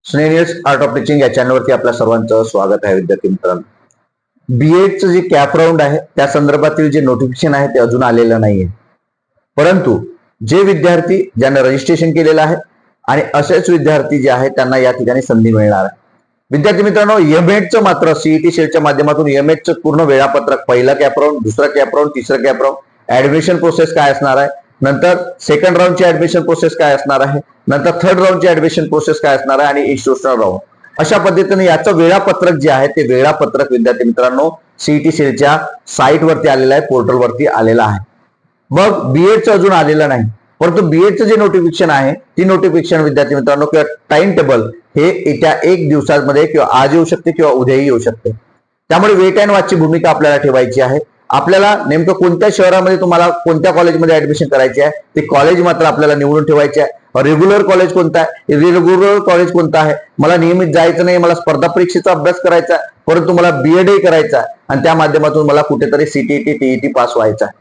स्नेनियर्स art of teaching या चॅनलवरती आपल्या सर्वांचं स्वागत आहे. विद्यार्थी मित्रांनो, बीएडचं जे कॅप राऊंड आहे त्या संदर्भातील जे नोटिफिकेशन आहे ते अजून आलेलं नाहीये, परंतु जे विद्यार्थी ज्यांना रजिस्ट्रेशन केलेलं आहे आणि असेच विद्यार्थी जे आहेत त्यांना या ठिकाणी संधी मिळणार आहे. विद्यार्थी मित्रांनो, एमएडचं मात्र सीईटी सेलच्या माध्यमातून एमएडचं पूर्ण वेळापत्रक, पहिला कॅप राऊंड, दुसरा कॅप राऊंड, तिसरा कॅप राऊंड, ऍडमिशन प्रोसेस काय असणार आहे, नंतर सेकंड राऊंडची ऍडमिशन प्रोसेस काय असणार आहे, नंतर थर्ड राऊंडची ऍडमिशन प्रोसेस काय असणार आहे आणि इन्स्टिट्यूशनल राऊंड, अशा पद्धतीने याचं वेळापत्रक जे आहे ते वेळापत्रक विद्यार्थी मित्रांनो सीईटी सेलच्या साईट वरती आलेलं आहे, पोर्टल वरती आलेलं आहे. मग बीएडचं अजून आलेलं नाही, परंतु बीएडचं जे नोटिफिकेशन आहे ती नोटिफिकेशन विद्यार्थी मित्रांनो किंवा टाइम टेबल हे येत्या 1 दिवसामध्ये किंवा आज येऊ शकते किंवा उद्याही येऊ शकते. त्यामुळे वेट अँड वॉचची भूमिका आपल्याला ठेवायची आहे. आपल्याला नेमकं कोणत्या शहरामध्ये तुम्हाला कोणत्या कॉलेजमध्ये ऍडमिशन करायचे आहे ते कॉलेज मात्र आपल्याला निवडून ठेवायचे आहे. रेग्युलर कॉलेज कोणता आहे, इरेग्युलर कॉलेज कोणता आहे, मला नियमित जायचं नाही, मला स्पर्धा परीक्षेचा अभ्यास करायचा आहे, परंतु मला बीएडही करायचा आहे आणि त्या माध्यमातून मला कुठेतरी सीटीईटी टीईटी पास व्हायचा आहे,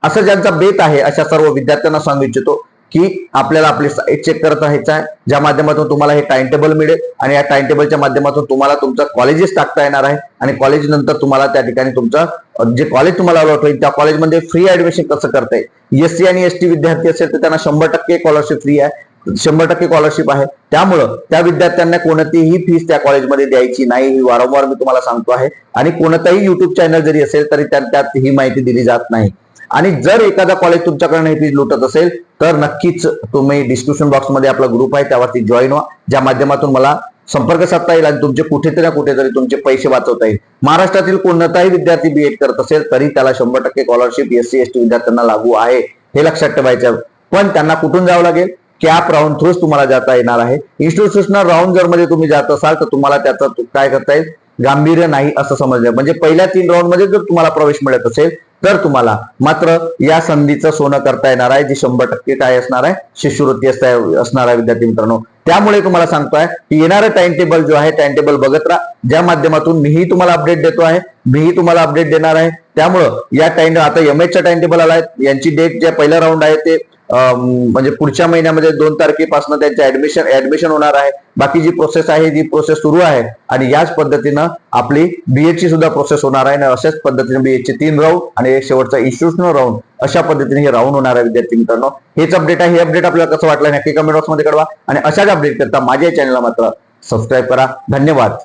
असं ज्यांचा बेत आहे अशा सर्व विद्यार्थ्यांना सांगू इच्छितो की आपल्याला आपली साईट चेक करत राहायचं आहे, ज्या माध्यमातून तुम्हाला हे टाइम टेबल मिळेल आणि या टाइम टेबलच्या माध्यमातून तुम्हाला तुमचं कॉलेजेस टाकता येणार आहे आणि कॉलेज नंतर तुम्हाला त्या ठिकाणी तुमचं जे कॉलेज तुम्हाला अलॉट होईल त्या कॉलेजमध्ये फ्री ऍडमिशन कसं करता येईल. एससी आणि एसटी विद्यार्थी असेल तर त्यांना 100% स्कॉलरशिप फ्री आहे, 100% स्कॉलरशिप आहे. त्यामुळं त्या विद्यार्थ्यांना कोणतीही फीस त्या कॉलेजमध्ये द्यायची नाही, ही वारंवार मी तुम्हाला सांगतो आहे. आणि कोणताही युट्यूब चॅनल जरी असेल तरी त्यात ही माहिती दिली जात नाही. आणि जर एखादा कॉलेज तुमच्याकडे ही फीस लुटत असेल तर नक्कीच तुम्ही डिस्क्रिप्शन बॉक्समध्ये आपला ग्रुप आहे त्यावरती जॉईन व्हा, ज्या माध्यमातून मला संपर्क साधता येईल आणि तुमचे कुठेतरी ना कुठेतरी तुमचे पैसे वाचवता येईल. महाराष्ट्रातील कोणताही विद्यार्थी बीएड करत असेल तरी त्याला 100% स्कॉलरशिप एससी एसटी विद्यार्थ्यांना लागू आहे, हे लक्षात ठेवायचं. पण त्यांना कुठून जावं लागेल, कॅप राऊंड थ्रूच तुम्हाला जाता येणार आहे. इन्स्टिट्यूशनल राऊंड जर मध्ये तुम्ही जात असाल तर तुम्हाला त्याचं काय करता येईल, गांभीर्य नाही असं समजलं. म्हणजे पहिल्या 3 राऊंड मध्ये जर तुम्हाला प्रवेश मिळत असेल तर तुम्हाला मात्र या संधीचं सोनं करता येणार आहे, जी 100% काय असणार आहे, शिष्यवृत्ती असणार आहे विद्यार्थी मित्रांनो. त्यामुळे तुम्हाला सांगतोय की येणारं टाइम टेबल जो आहे टाइम टेबल बघत राहा, ज्या माध्यमातून मीही तुम्हाला अपडेट देतो आहे, मीही तुम्हाला अपडेट देणार आहे. त्यामुळं या टाइम आता एमएचचा टाइम टेबल आलाय, यांची डेट जे पहिला राऊंड आहे ते म्हणजे पुढच्या महिन्यामध्ये 2 तारखेपासून त्यांचे ऍडमिशन होणार आहे. बाकी जी प्रोसेस आहे जी प्रोसेस सुरू आहे आणि याच पद्धतीनं आपली बीएडची सुद्धा प्रोसेस होणार आहे. अशाच पद्धतीने बीएडचे 3 राऊंड आणि एक शेवटचा इन्स्टिट्यूशनल राऊंड, अशा पद्धतीने हे राऊंड होणार आहे विद्यार्थी मित्रांनो. हेच अपडेट आहे. हे अपडेट आपल्याला कसं वाटलं नक्की कमेंट बॉक्समध्ये कळवा आणि अशाच अपडेट करता माझ्या चॅनलला मात्र सबस्क्राईब करा. धन्यवाद.